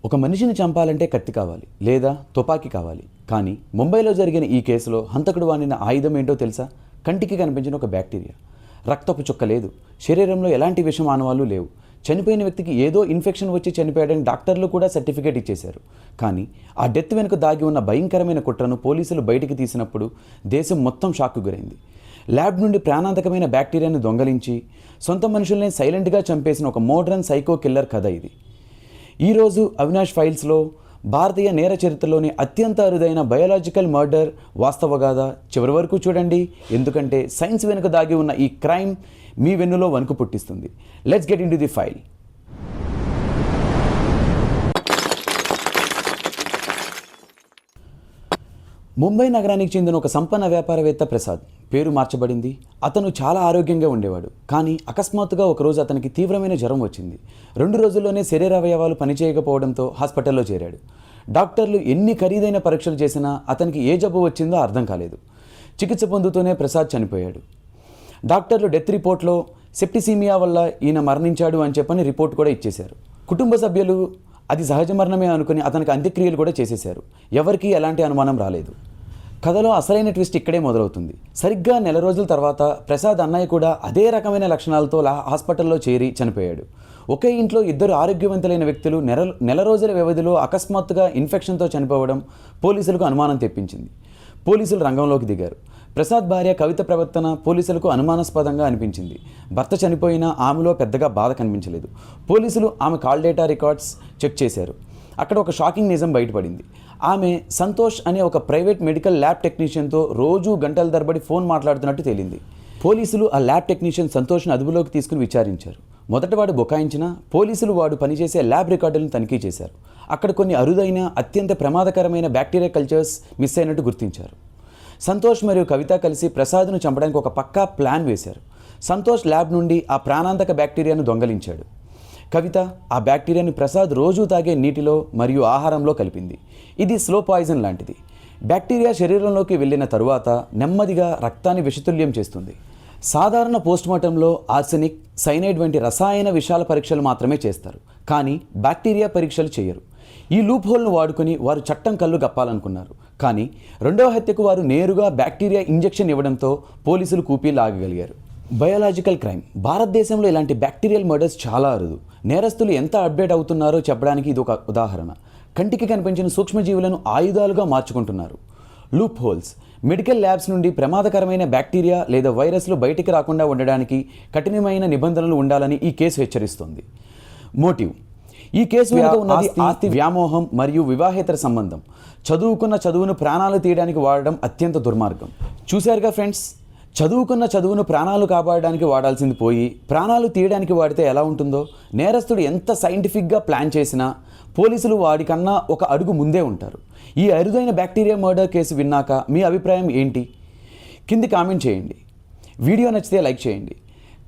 ఒక మనిషిని చంపాలంటే కత్తి కావాలి లేదా తుపాకీ కావాలి. కానీ ముంబైలో జరిగిన ఈ కేసులో హంతకుడు వాడిన ఆయుధం ఏంటో తెలుసా? కంటికి కనిపించిన ఒక బ్యాక్టీరియా. రక్తపు చుక్క లేదు, శరీరంలో ఎలాంటి విషం ఆనవాళ్ళు లేవు. చనిపోయిన వ్యక్తికి ఏదో ఇన్ఫెక్షన్ వచ్చి చనిపోయాడని డాక్టర్లు కూడా సర్టిఫికేట్ ఇచ్చేశారు. కానీ ఆ డెత్ వెనుక దాగి ఉన్న భయంకరమైన కుట్రను పోలీసులు బయటికి తీసినప్పుడు దేశం మొత్తం షాక్కు గురైంది. ల్యాబ్ నుండి ప్రాణాంతకమైన బ్యాక్టీరియాను దొంగలించి సొంత మనుషుల్ని సైలెంట్గా చంపేసిన ఒక మోడ్రన్ సైకో కిల్లర్ కథ ఇది. ఈరోజు అవినాష్ ఫైల్స్లో భారతీయ నేర చరిత్రలోని అత్యంత అరుదైన బయోలాజికల్ మర్డర్ వాస్తవగాథ. చివరి వరకు చూడండి, ఎందుకంటే సైన్స్ వెనుక దాగి ఉన్న ఈ క్రైమ్ మీ వెన్నులో వణుకు పుట్టిస్తుంది. Let's get into the file. Mumbai నగరానికి చెందిన ఒక సంపన్న వ్యాపారవేత్త ప్రసాద్. పేరు మార్చబడింది. అతను చాలా ఆరోగ్యంగా ఉండేవాడు. కానీ అకస్మాత్తుగా ఒకరోజు అతనికి తీవ్రమైన జ్వరం వచ్చింది. 2 రోజుల్లోనే శరీరావయవాలు పనిచేయకపోవడంతో హాస్పిటల్లో చేరాడు. డాక్టర్లు ఎన్ని ఖరీదైన పరీక్షలు చేసినా అతనికి ఏ జబ్బు వచ్చిందో అర్థం కాలేదు. చికిత్స పొందుతూనే ప్రసాద్ చనిపోయాడు. డాక్టర్లు డెత్ రిపోర్ట్లో సెప్టిసీమియా వల్ల ఈయన మరణించాడు అని చెప్పని రిపోర్ట్ కూడా ఇచ్చేశారు. కుటుంబ సభ్యులు అది సహజ మరణమే అనుకుని అతనికి అంత్యక్రియలు కూడా చేసేశారు. ఎవరికీ ఎలాంటి అనుమానం రాలేదు. కథలో అసలైన ట్విస్ట్ ఇక్కడే మొదలవుతుంది. సరిగ్గా 4 రోజుల తర్వాత ప్రసాద్ అన్నయ్య కూడా అదే రకమైన లక్షణాలతో హాస్పిటల్లో చేరి చనిపోయాడు. ఒకే ఇంట్లో 2 ఆరోగ్యవంతులైన వ్యక్తులు నెల రోజుల వ్యవధిలో అకస్మాత్తుగా ఇన్ఫెక్షన్తో చనిపోవడం పోలీసులకు అనుమానం తెప్పించింది. పోలీసులు రంగంలోకి దిగారు. ప్రసాద్ భార్య కవిత ప్రవర్తన పోలీసులకు అనుమానాస్పదంగా అనిపించింది. భర్త చనిపోయినా ఆమెలో పెద్దగా బాధ కనిపించలేదు. పోలీసులు ఆమె కాల్ డేటా రికార్డ్స్ చెక్ చేశారు. అక్కడ ఒక షాకింగ్ నిజం బయటపడింది. ఆమె సంతోష్ అనే ఒక ప్రైవేట్ మెడికల్ ల్యాబ్ టెక్నీషియన్తో రోజు గంటల తరబడి ఫోన్ మాట్లాడుతున్నట్టు తేలింది. పోలీసులు ఆ ల్యాబ్ టెక్నీషియన్ సంతోష్ను అదుపులోకి తీసుకుని విచారించారు. మొదట వాడు బుకాయించినా పోలీసులు వాడు పనిచేసే ల్యాబ్ రికార్డులను తనిఖీ చేశారు. అక్కడ కొన్ని అరుదైన అత్యంత ప్రమాదకరమైన బ్యాక్టీరియా కల్చర్స్ మిస్ అయినట్టు గుర్తించారు. సంతోష్ మరియు కవిత కలిసి ప్రసాద్ను చంపడానికి ఒక పక్కా ప్లాన్ వేశారు. సంతోష్ ల్యాబ్ నుండి ఆ ప్రాణాంతక బ్యాక్టీరియాను దొంగలించాడు. కవిత ఆ బ్యాక్టీరియాని ప్రసాద్ రోజూ తాగే నీటిలో మరియు ఆహారంలో కలిపింది. ఇది స్లో పాయిజన్ లాంటిది. బ్యాక్టీరియా శరీరంలోకి వెళ్ళిన తరువాత నెమ్మదిగా రక్తాన్ని విషతుల్యం చేస్తుంది. సాధారణ పోస్ట్మార్టంలో ఆర్సెనిక్, సైనైడ్ వంటి రసాయన విషాల పరీక్షలు మాత్రమే చేస్తారు. కానీ బ్యాక్టీరియా పరీక్షలు చేయరు. ఈ లూప్ హోల్ను వాడుకొని వారు చట్టం కళ్ళు గప్పాలనుకున్నారు. కానీ 2వ హత్యకు వారు నేరుగా బ్యాక్టీరియా ఇంజెక్షన్ ఇవ్వడంతో పోలీసులు కూపీ లాగగలిగారు. Biological crime. భారతదేశంలో ఇలాంటి బ్యాక్టీరియల్ మర్డర్స్ చాలా అరుదు. నేరస్తులు ఎంత అప్డేట్ అవుతున్నారో చెప్పడానికి ఇది ఒక ఉదాహరణ. కంటికి కనిపించిన సూక్ష్మజీవులను ఆయుధాలుగా మార్చుకుంటున్నారు. Loopholes. మెడికల్ ల్యాబ్స్ నుండి ప్రమాదకరమైన బ్యాక్టీరియా లేదా వైరస్లు బయటికి రాకుండా ఉండడానికి కఠినమైన నిబంధనలు ఉండాలని ఈ కేసు హెచ్చరిస్తోంది. మోటివ్. ఈ కేసు వెనుక ఉన్నది ఆస్తి వ్యామోహం మరియు వివాహేతర సంబంధం. చదువుకున్న చదువును ప్రాణాలు తీయడానికి వాడడం అత్యంత దుర్మార్గం. చూశారుగా ఫ్రెండ్స్, చదువుకున్న చదువును ప్రాణాలు కాపాడడానికి వాడాల్సింది పోయి ప్రాణాలు తీయడానికి వాడితే ఎలా ఉంటుందో. నేరస్తుడు ఎంత సైంటిఫిక్గా ప్లాన్ చేసినా పోలీసులు వాడికన్నా ఒక అడుగు ముందే ఉంటారు. ఈ అరుదైన బ్యాక్టీరియా మర్డర్ కేసు విన్నాక మీ అభిప్రాయం ఏంటి? కింది కామెంట్ చేయండి. వీడియో నచ్చితే లైక్ చేయండి.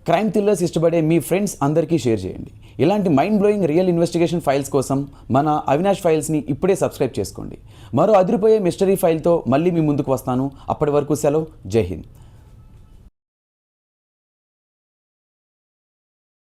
క్రైమ్ థ్రిల్లర్స్ ఇష్టపడే మీ ఫ్రెండ్స్ అందరికీ షేర్ చేయండి. ఇలాంటి mind blowing real investigation files కోసం మన అవినాష్ ఫైల్స్ని ఇప్పుడే సబ్స్క్రైబ్ చేసుకోండి. మరో అదిరిపోయే మిస్టరీ ఫైల్తో మళ్ళీ మీ ముందుకు వస్తాను. అప్పటి వరకు సెలవు. జై హింద్.